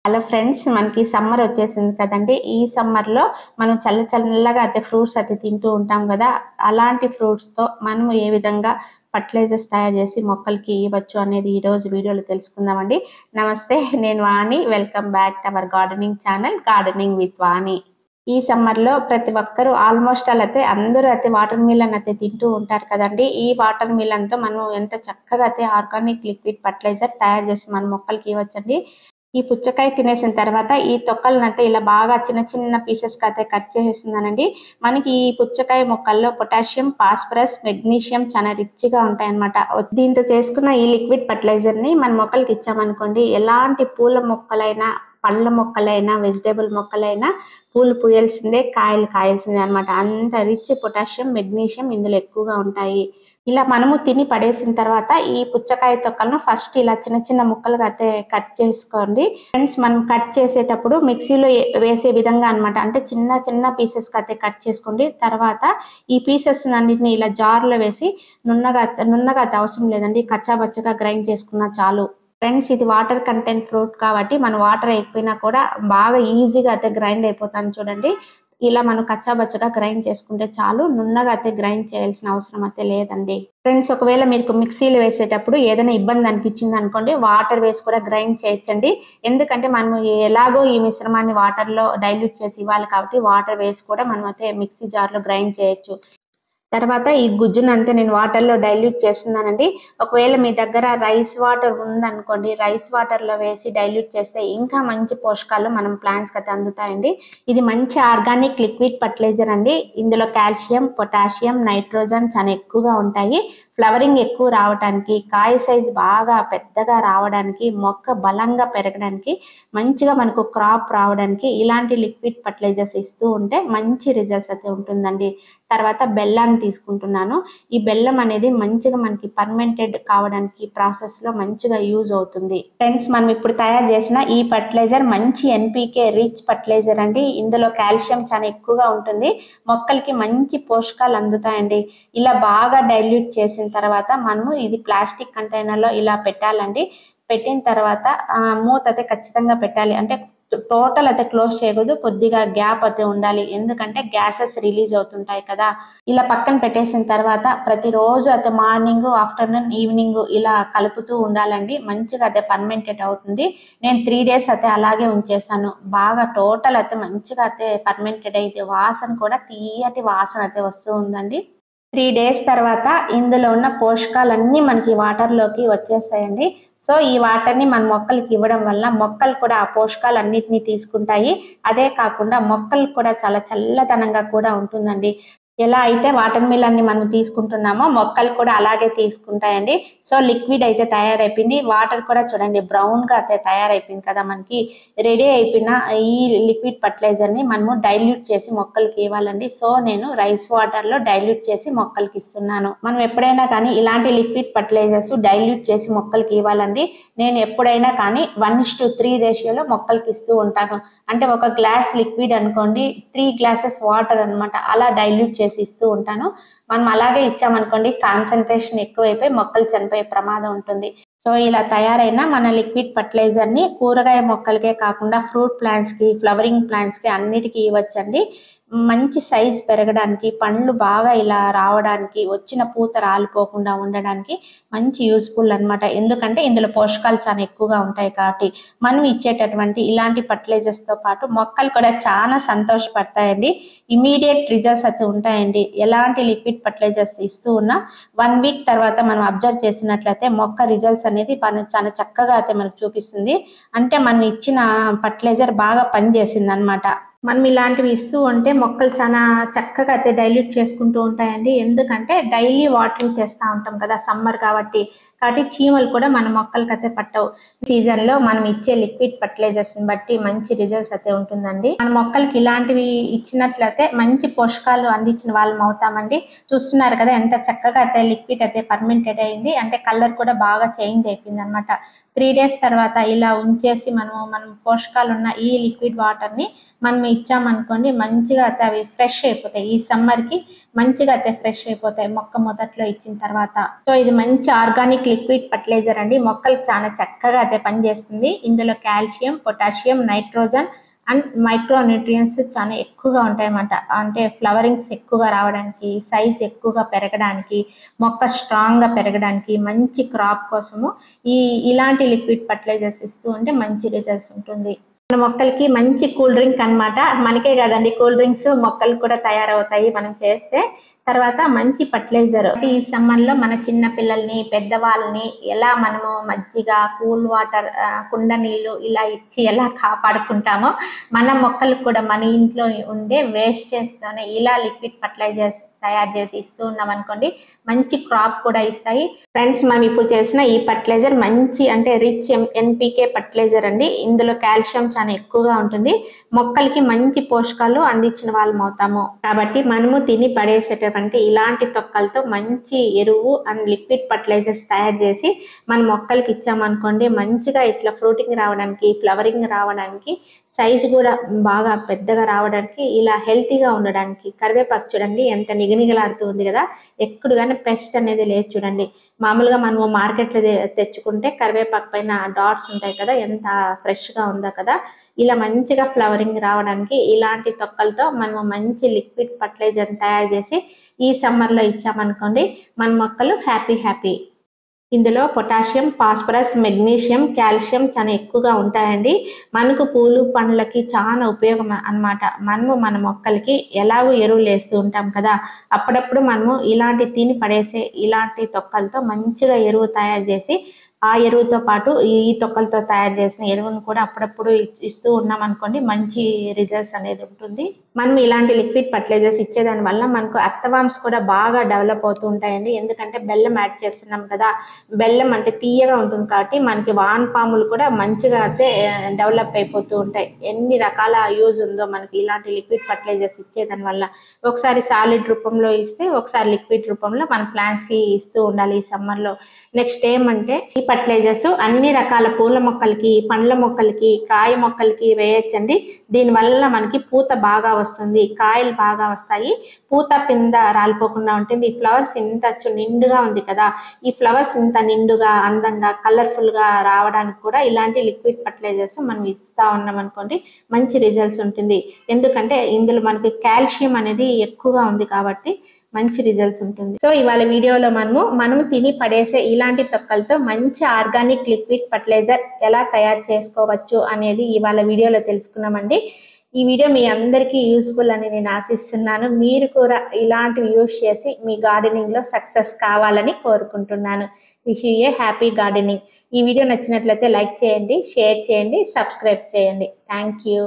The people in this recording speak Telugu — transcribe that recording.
హలో ఫ్రెండ్స్, మనకి సమ్మర్ వచ్చేసింది కదండి. ఈ సమ్మర్లో మనం చల్లగా అయితే ఫ్రూట్స్ అయితే తింటూ ఉంటాం కదా. అలాంటి ఫ్రూట్స్తో మనం ఏ విధంగా ఫర్టిలైజర్స్ తయారు చేసి మొక్కలకి ఇవ్వచ్చు అనేది ఈ రోజు వీడియోలో తెలుసుకుందామండి. నమస్తే, నేను Vani. Welcome back to our gardening channel gardening with Vani. ఈ సమ్మర్లో ప్రతి ఒక్కరు ఆల్మోస్ట్ అయితే అందరూ అయితే వాటర్ మిలన్ అయితే తింటూ ఉంటారు కదండి. ఈ వాటర్ మిలన్తో మనం ఎంత చక్కగా అయితే ఆర్గానిక్ లిక్విడ్ ఫర్టిలైజర్ తయారు చేసి మన మొక్కలకి ఇవ్వచ్చండి. ఈ పుచ్చకాయ తినేసిన తర్వాత ఈ తొక్కలనైతే ఇలా బాగా చిన్న చిన్న పీసెస్‌గా అయితే కట్ చేసేస్తున్నానండి. మనకి ఈ పుచ్చకాయ మొక్కల్లో పొటాషియం, ఫాస్ఫరస్, మెగ్నీషియం చాలా రిచ్‌గా ఉంటాయన్నమాట. దీంతో చేసుకున్న ఈ లిక్విడ్ ఫర్టిలైజర్‌ని మన మొక్కలకి ఇచ్చామనుకోండి, ఎలాంటి పూల మొక్కలైనా, పళ్ళ మొక్కలైనా, వెజిటబుల్ మొక్కలైనా పూలు పూయాల్సిందే, కాయలు కాయాల్సిందే అనమాట. అంత రిచ్ పొటాషియం, మెగ్నీషియం ఇందులో ఎక్కువగా ఉంటాయి. ఇలా మనము తిని పడేసిన తర్వాత ఈ పుచ్చకాయ తొక్కలను ఫస్ట్ ఇలా చిన్న చిన్న ముక్కలుగా అయితే కట్ చేసుకోండి ఫ్రెండ్స్. మనం కట్ చేసేటప్పుడు మిక్సీలో వేసే విధంగా అనమాట. అంటే చిన్న చిన్న పీసెస్ అయితే కట్ చేసుకోండి. తర్వాత ఈ పీసెస్ అన్నిటిని ఇలా జార్లో వేసి నున్నగా అయితే అవసరం లేదండి, కచ్చాబచ్చగా గ్రైండ్ చేసుకున్నా చాలు ఫ్రెండ్స్. ఇది వాటర్ కంటెంట్ ఫ్రూట్ కాబట్టి మనం వాటర్ వేయకపోయినా కూడా బాగా ఈజీగా అయితే గ్రైండ్ అయిపోతాను చూడండి. ఇలా మనం కచ్చాబచ్చగా గ్రైండ్ చేసుకుంటే చాలు, నున్నగా అయితే గ్రైండ్ చేయాల్సిన అవసరం అయితే లేదండి ఫ్రెండ్స్. ఒకవేళ మీకు మిక్సీలో వేసేటప్పుడు ఏదైనా ఇబ్బంది అనిపించింది అనుకోండి, వాటర్ వేసి కూడా గ్రైండ్ చేయొచ్చండి. ఎందుకంటే మనం ఎలాగో ఈ మిశ్రమాన్ని వాటర్లో డైల్యూట్ చేసి ఇవ్వాలి కాబట్టి వాటర్ వేసి కూడా మనం అయితే మిక్సీ జార్లో గ్రైండ్ చేయొచ్చు. తర్వాత ఈ గుజ్జునంతా నేను వాటర్లో డైల్యూట్ చేస్తున్నానండి. ఒకవేళ మీ దగ్గర రైస్ వాటర్ ఉందనుకోండి, రైస్ వాటర్లో వేసి డైల్యూట్ చేస్తే ఇంకా మంచి పోషకాలు మనం ప్లాంట్స్కి అయితే అందుతాయండి. ఇది మంచి ఆర్గానిక్ లిక్విడ్ ఫర్టిలైజర్ అండి. ఇందులో కాల్షియం, పొటాషియం, నైట్రోజన్ చాలా ఎక్కువగా ఉంటాయి. ఫ్లవరింగ్ ఎక్కువ రావడానికి, కాయ సైజ్ బాగా పెద్దగా రావడానికి, మొక్క బలంగా పెరగడానికి, మంచిగా మనకు క్రాప్ రావడానికి ఇలాంటి లిక్విడ్ ఫర్టిలైజర్స్ ఇస్తూ ఉంటే మంచి రిజల్ట్స్ అయితే ఉంటుందండి. తర్వాత బెల్లాన్ని తీసుకుంటున్నాను. ఈ బెల్లం అనేది మంచిగా మనకి ఫర్మెంటెడ్ కావడానికి ప్రాసెస్లో మంచిగా యూజ్ అవుతుంది ఫ్రెండ్స్. మనం ఇప్పుడు తయారు చేసిన ఈ ఫర్టిలైజర్ మంచి ఎన్పికే రిచ్ ఫర్టిలైజర్ అండి. ఇందులో కాల్షియం చాలా ఎక్కువగా ఉంటుంది, మొక్కలకి మంచి పోషకాలు అందుతాయండి. ఇలా బాగా డైల్యూట్ చేసిన తర్వాత మనము ఇది ప్లాస్టిక్ కంటైనర్లో ఇలా పెట్టాలండి. పెట్టిన తర్వాత మూత అయితే ఖచ్చితంగా పెట్టాలి. అంటే టోటల్ అయితే క్లోజ్ చేయకూడదు, కొద్దిగా గ్యాప్ అయితే ఉండాలి. ఎందుకంటే గ్యాసెస్ రిలీజ్ అవుతుంటాయి కదా. ఇలా పక్కన పెట్టేసిన తర్వాత ప్రతిరోజు అయితే మార్నింగ్, ఆఫ్టర్నూన్, ఈవినింగ్ ఇలా కలుపుతూ ఉండాలండి. మంచిగా అయితే ఫర్మెంటెడ్ అవుతుంది. నేను 3 days అయితే అలాగే ఉంచేసాను. బాగా టోటల్ అయితే మంచిగా అయితే ఫర్మెంటెడ్ అయితే వాసన కూడా తీయటి వాసన అయితే వస్తూ ఉందండి. 3 days తర్వాత ఇందులో ఉన్న పోషకాలన్నీ మనకి వాటర్లోకి వచ్చేస్తాయండి. సో ఈ వాటర్ని మన మొక్కలకి ఇవ్వడం వల్ల మొక్కలు కూడా ఆ పోషకాలన్నిటిని తీసుకుంటాయి. అదే కాకుండా మొక్కలు కూడా చాలా చల్లదనంగా కూడా ఉంటుందండి. ఎలా అయితే వాటర్ మిలన్ని మనం తీసుకుంటున్నామో మొక్కలు కూడా అలాగే తీసుకుంటాయండి. సో లిక్విడ్ అయితే తయారైపోయింది. వాటర్ కూడా చూడండి బ్రౌన్గా అయితే తయారైపోయింది కదా. మనకి రెడీ అయిపోయిన ఈ లిక్విడ్ ఫర్టిలైజర్ని మనము డైల్యూట్ చేసి మొక్కలకి ఇవ్వాలండి. సో నేను రైస్ వాటర్లో డైల్యూట్ చేసి మొక్కలకి ఇస్తున్నాను. మనం ఎప్పుడైనా కానీ ఇలాంటి లిక్విడ్ ఫర్టిలైజర్స్ డైల్యూట్ చేసి మొక్కలకి ఇవ్వాలండి. నేను ఎప్పుడైనా కానీ 1:3 రేషియోలో మొక్కలకి ఇస్తూ ఉంటాను. అంటే ఒక గ్లాస్ లిక్విడ్ అనుకోండి, 3 glasses వాటర్ అనమాట, అలా డైల్యూట్ చేసి ఇస్తూ ఉంటాను. మనం అలాగే ఇచ్చామనుకోండి కాన్సన్ట్రేషన్ ఎక్కువైపోయి మొక్కలు చనిపోయే ప్రమాదం ఉంటుంది. సో ఇలా తయారైన మన లిక్విడ్ ఫర్టిలైజర్ని కూరగాయ మొక్కలకే కాకుండా ఫ్రూట్ ప్లాంట్స్కి, ఫ్లవరింగ్ ప్లాంట్స్కి అన్నిటికీ ఇవ్వచ్చండి. మంచి సైజ్ పెరగడానికి, పండ్లు బాగా ఇలా రావడానికి, వచ్చిన పూత రాలిపోకుండా ఉండడానికి మంచి యూస్ఫుల్ అనమాట. ఎందుకంటే ఇందులో పోషకాలు చాలా ఎక్కువగా ఉంటాయి కాబట్టి మనం ఇచ్చేటటువంటి ఇలాంటి ఫర్టిలైజర్స్తో పాటు మొక్కలు కూడా చాలా సంతోషపడతాయండి. ఇమీడియట్ రిజల్ట్స్ అయితే ఉంటాయండి. ఎలాంటి లిక్విడ్ ఫర్టిలైజర్స్ ఇస్తూ ఉన్నా 1 week తర్వాత మనం అబ్జర్వ్ చేసినట్లయితే మొక్క రిజల్ట్స్ అనేది చాలా చక్కగా అయితే మనకు చూపిస్తుంది. అంటే మనం ఇచ్చిన ఫర్టిలైజర్ బాగా పనిచేసింది అనమాట. మనం ఇలాంటివి ఇస్తూ ఉంటే మొక్కలు చాలా చక్కగా అయితే డైల్యూట్ చేసుకుంటూ ఉంటాయండి. ఎందుకంటే డైలీ వాటరింగ్ చేస్తూ ఉంటాం కదా సమ్మర్ కాబట్టి చీమలు కూడా మన మొక్కలకి అయితే పట్టవు. సీజన్లో మనం ఇచ్చే లిక్విడ్ ఫర్టిలైజర్స్ని బట్టి మంచి రిజల్ట్స్ అయితే ఉంటుందండి. మన మొక్కలకి ఇలాంటివి ఇచ్చినట్లయితే మంచి పోషకాలు అందించిన వాళ్ళం అవుతామండి. చూస్తున్నారు కదా ఎంత చక్కగా అయితే లిక్విడ్ అయితే ఫర్మెంటెడ్ అయింది. అంటే కలర్ కూడా బాగా చేంజ్ అయిపోయింది అనమాట. 3 days తర్వాత ఇలా ఉంచేసి మనం పోషకాలు ఉన్న ఈ లిక్విడ్ వాటర్ని మనం ఇచ్చామనుకోండి మంచిగా అయితే అవి ఫ్రెష్ అయిపోతాయి. ఈ సమ్మర్కి మంచిగా అయితే ఫ్రెష్ అయిపోతాయి మొక్క మొదట్లో ఇచ్చిన తర్వాత. సో ఇది మంచి ఆర్గానిక్ లిక్విడ్ ఫర్టిలైజర్ అండి. మొక్కలకు చాలా చక్కగా అయితే పనిచేస్తుంది. ఇందులో calcium, potassium, nitrogen and micro nutrients చాలా ఎక్కువగా ఉంటాయన్నమాట. అంటే ఫ్లవరింగ్స్ ఎక్కువగా రావడానికి, సైజ్ ఎక్కువగా పెరగడానికి, మొక్క స్ట్రాంగ్గా పెరగడానికి, మంచి క్రాప్ కోసము ఇలాంటి లిక్విడ్ ఫర్టిలైజర్స్ ఇస్తూ ఉంటే మంచి రిజల్ట్స్ ఉంటుంది. మన మొక్కలకి మంచి కూల్ డ్రింక్ అన్నమాట. మనకే కదండి కూల్ డ్రింక్స్ మొక్కలు కూడా తయారవుతాయి మనం చేస్తే. తర్వాత మంచి ఫర్టిలైజర్. ఈ సమ్మర్ లో మన చిన్న పిల్లల్ని, పెద్దవాళ్ళని ఎలా మనము మజ్జిగ, కూల్ వాటర్, కుండ నీళ్లు ఇలా ఇచ్చి ఎలా కాపాడుకుంటామో మన మొక్కలకు కూడా మన ఇంట్లో ఉండే వేస్టేజ్ తోనే ఇలా లిక్విడ్ ఫర్టిలైజర్స్ తయారు చేసి ఇస్తూ ఉన్నాం అనుకోండి మంచి క్రాప్ కూడా ఇస్తాయి. ఫ్రెండ్స్, మనం ఇప్పుడు చేసిన ఈ ఫర్టిలైజర్ మంచి అంటే రిచ్ ఎన్పికే ఫర్టిలైజర్ అండి. ఇందులో కాల్షియం చాలా ఎక్కువగా ఉంటుంది. మొక్కలకి మంచి పోషకాలు అందించిన వాళ్ళం అవుతాము. కాబట్టి మనము తిని పడేసేటటువంటి ఇలాంటి తొక్కలతో మంచి ఎరువు అండ్ లిక్విడ్ ఫర్టిలైజర్స్ తయారు చేసి మన మొక్కలకి ఇచ్చామనుకోండి మంచిగా ఇట్లా ఫ్రూటింగ్ రావడానికి, ఫ్లవరింగ్ రావడానికి, సైజు కూడా బాగా పెద్దగా రావడానికి, ఇలా హెల్తీగా ఉండడానికి. కరివేపాకు చూడండి ఎంత నిగనిగలాడుతూ ఉంది కదా, ఎప్పుడు కానీ పెస్ట్ అనేది లేదు చూడండి. మామూలుగా మనము మార్కెట్లో తెచ్చుకుంటే కరివేపాకు పైన డాట్స్ ఉంటాయి కదా, ఎంత ఫ్రెష్గా ఉందో కదా. ఇలా మంచిగా ఫ్లవరింగ్ రావడానికి ఇలాంటి తొక్కలతో మనము మంచి లిక్విడ్ ఫర్టిలైజర్ తయారు చేసి ఈ సమ్మర్లో ఇచ్చామనుకోండి మన మొక్కలు హ్యాపీ. ఇందులో పొటాషియం, ఫాస్ఫరస్, మెగ్నీషియం, కాల్షియం చాలా ఎక్కువగా ఉంటాయండి. మనకు పూలు పండ్లకి చాలా ఉపయోగం అన్నమాట. మనము మన మొక్కలకి ఎలాగో ఎరువులు వేస్తూ ఉంటాం కదా, అప్పుడప్పుడు మనము ఇలాంటి తిని పడేసే ఇలాంటి తొక్కలతో మంచిగా ఎరువు తయారు చేసి ఆ ఎరువుతో పాటు ఈ తొక్కలతో తయారు చేసిన ఎరువును కూడా అప్పుడప్పుడు ఇస్తూ ఉన్నాం అనుకోండి మంచి రిజల్ట్స్ అనేది ఉంటుంది. మనం ఇలాంటి లిక్విడ్ ఫర్టిలైజర్స్ ఇచ్చేదాని వల్ల మనకు అర్థవామ్స్ కూడా బాగా డెవలప్ అవుతూ ఉంటాయండి. ఎందుకంటే బెల్లం యాడ్ చేస్తున్నాం కదా, బెల్లం అంటే తీయగా ఉంటుంది కాబట్టి మనకి వానపాములు కూడా మంచిగా అయితే డెవలప్ అయిపోతూ ఉంటాయి. ఎన్ని రకాల యూజ్ ఉందో మనకి ఇలాంటి లిక్విడ్ ఫర్టిలైజర్స్ ఇచ్చేదాని వల్ల. ఒకసారి సాలిడ్ రూపంలో ఇస్తే, ఒకసారి లిక్విడ్ రూపంలో మన ప్లాంట్స్ కి ఇస్తూ ఉండాలి ఈ సమ్మర్ లో. నెక్స్ట్ ఏమంటే ఈ ఫర్టిలైజర్స్ అన్ని రకాల పూల మొక్కలకి, పండ్ల మొక్కలకి, కాయ మొక్కలకి వేయచ్చండి. దీని వల్ల మనకి పూత బాగా వస్తుంది, కాయలు బాగా వస్తాయి, పూత పింద రాలిపోకుండా ఉంటుంది. ఫ్లవర్స్ ఇంత నిండుగా ఉంది కదా, ఈ ఫ్లవర్స్ ఇంత నిండుగా, అందంగా, కలర్ఫుల్ గా రావడానికి కూడా ఇలాంటి లిక్విడ్ ఫర్టిలైజర్స్ మనం ఇస్తా ఉన్నాం అనుకోండి మంచి రిజల్ట్స్ ఉంటుంది. ఎందుకంటే ఇందులో మనకి కాల్షియం అనేది ఎక్కువగా ఉంది కాబట్టి మంచి రిజల్ట్స్ ఉంటుంది. సో ఇవాళ వీడియోలో మనము తిని పడేసే ఇలాంటి తొక్కలతో మంచి ఆర్గానిక్ లిక్విడ్ ఫర్టిలైజర్ ఎలా తయారు చేసుకోవచ్చు అనేది ఇవాళ వీడియోలో తెలుసుకున్నామండి. ఈ వీడియో మీ అందరికీ యూస్ఫుల్ అని నేను ఆశిస్తున్నాను. మీరు కూడా ఇలాంటివి యూజ్ చేసి మీ గార్డెనింగ్ లో సక్సెస్ కావాలని కోరుకుంటున్నాను. Wish you A happy gardening. ఈ వీడియో నచ్చినట్లయితే లైక్ చేయండి, షేర్ చేయండి, సబ్స్క్రైబ్ చేయండి. Thank you.